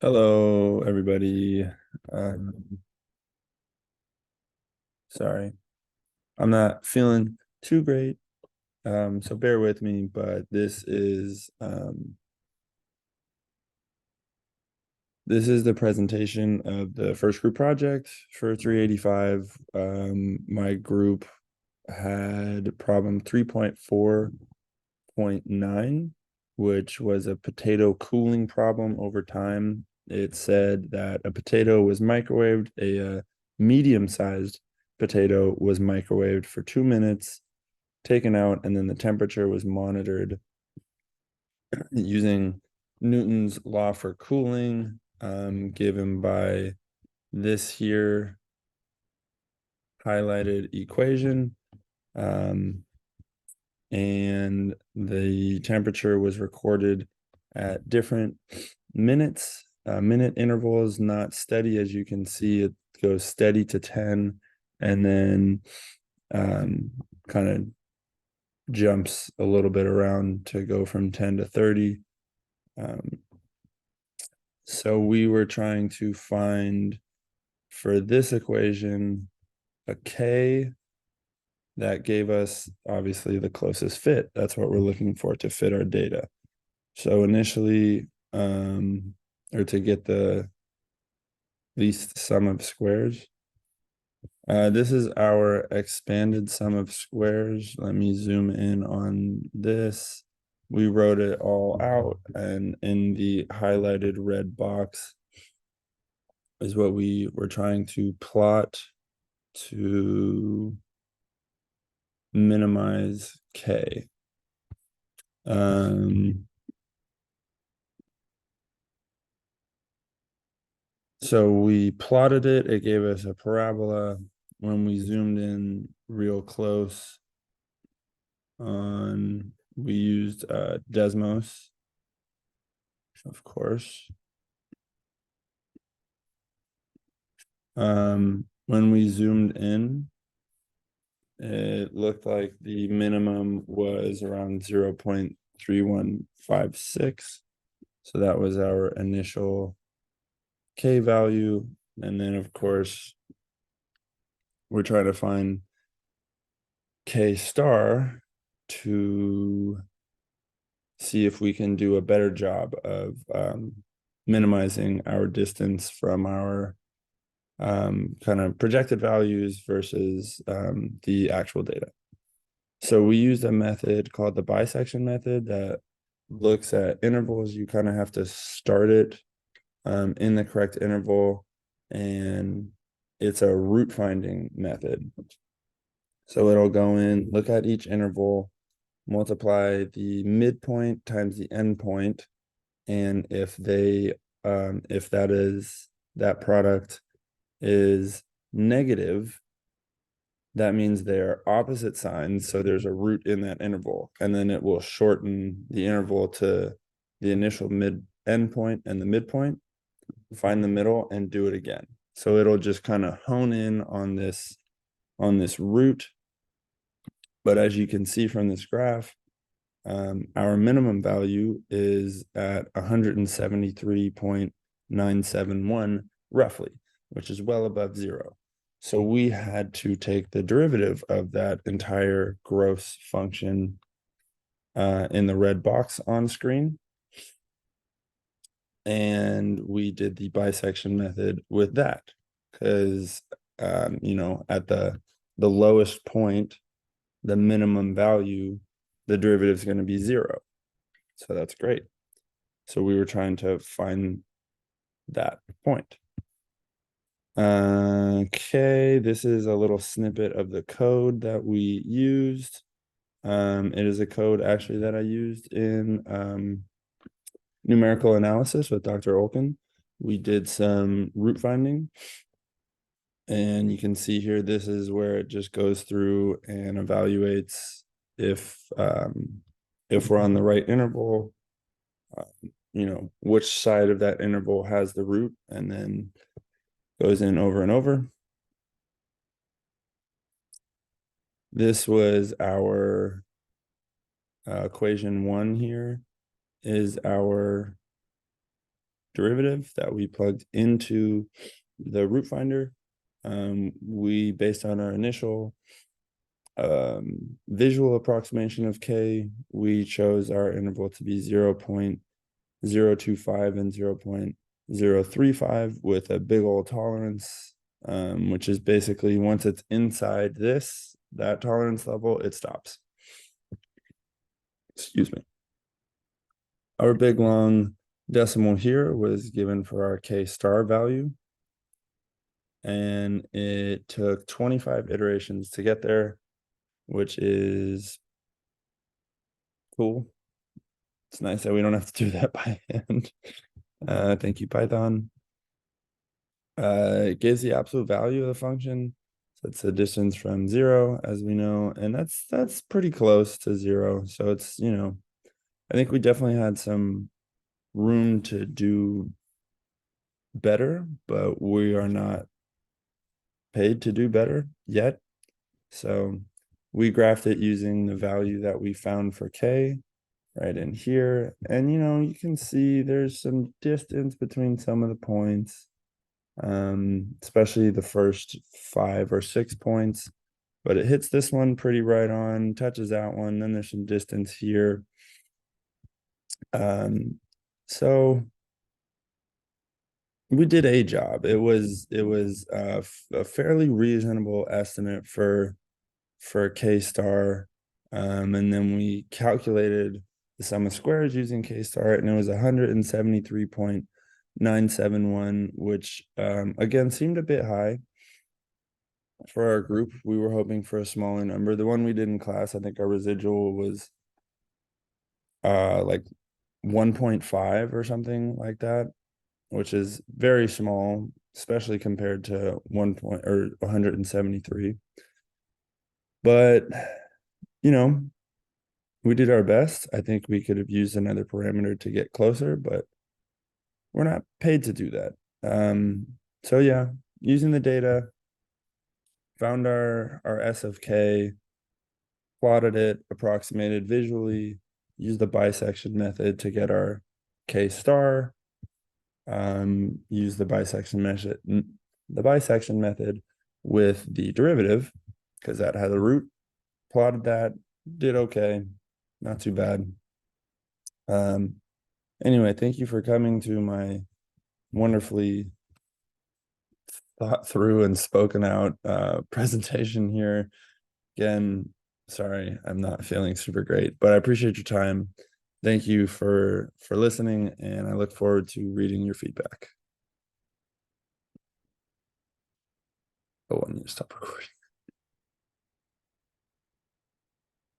Hello, everybody. Um, Sorry, I'm not feeling too great, so bear with me. But this is the presentation of the first group project for 385. My group had problem 3.4.9, which was a potato cooling problem over time. It said that a potato was microwaved, a medium-sized potato was microwaved for 2 minutes, taken out, and then the temperature was monitored using Newton's law for cooling, given by this here highlighted equation. And the temperature was recorded at different minute intervals, not steady. As you can see, it goes steady to 10 and then kind of jumps a little bit around to go from 10 to 30. So we were trying to find, for this equation, a K that gave us obviously the closest fit. That's what we're looking for to fit our data. So initially, or to get the least sum of squares. This is our expanded sum of squares. Let me zoom in on this. We wrote it all out, and in the highlighted red box is what we were trying to plot to minimize K. So we plotted it, it gave us a parabola. When we zoomed in real close we used Desmos, of course. When we zoomed in, it looked like the minimum was around 0.3156. So that was our initial K value. And then, of course, we're trying to find K star to see if we can do a better job of minimizing our distance from our kind of projected values versus the actual data. So we used a method called the bisection method that looks at intervals. You kind of have to start it in the correct interval, and it's a root finding method. So it'll go in, look at each interval, multiply the midpoint times the endpoint, and if that product is negative, that means they're opposite signs, so there's a root in that interval, and then it will shorten the interval to the initial mid endpoint and the midpoint, find the middle, and do it again. So it'll just kind of hone in on this root. But as you can see from this graph, our minimum value is at 173.971 roughly, which is well above zero. So we had to take the derivative of that entire gross function in the red box on screen. And we did the bisection method with that because, at the lowest point, the minimum value, the derivative is going to be zero. So that's great. So we were trying to find that point. Okay, this is a little snippet of the code that we used. It is a code actually that I used in numerical analysis with Dr. Olkin. We did some root finding. And you can see here, this is where it just goes through and evaluates if we're on the right interval, which side of that interval has the root, and then goes in over and over. This was our equation 1 here is our derivative that we plugged into the root finder. We, based on our initial visual approximation of K, we chose our interval to be 0.025 and 0.035 with a big old tolerance, which is basically once it's inside that tolerance level, it stops. Excuse me. Our big long decimal here was given for our K star value, and it took 25 iterations to get there, which is cool. It's nice that we don't have to do that by hand. Thank you, Python. It gives the absolute value of the function. So it's the distance from 0, as we know, and that's pretty close to 0. So it's, I think we definitely had some room to do better, but we are not paid to do better yet. So we graphed it using the value that we found for K right in here. And, you can see there's some distance between some of the points, especially the first 5 or 6 points. But it hits this one pretty right on, touches that one. Then there's some distance here. So we did a job. It was a fairly reasonable estimate for K star. And then we calculated the sum of squares using K star, and it was 173.971, which again seemed a bit high for our group. We were hoping for a smaller number. The one we did in class, I think our residual was like 1.5 or something like that, which is very small, especially compared to 173. But we did our best. I think we could have used another parameter to get closer, but we're not paid to do that. So yeah, using the data, found our S of K, plotted it, approximated visually, used the bisection method to get our K star, use the bisection method with the derivative because that had a root, plotted that, did okay, not too bad. Anyway, thank you for coming to my wonderfully thought through and spoken out presentation here. Again, sorry, I'm not feeling super great, but I appreciate your time. Thank you for listening, and I look forward to reading your feedback. Oh, I need to stop recording.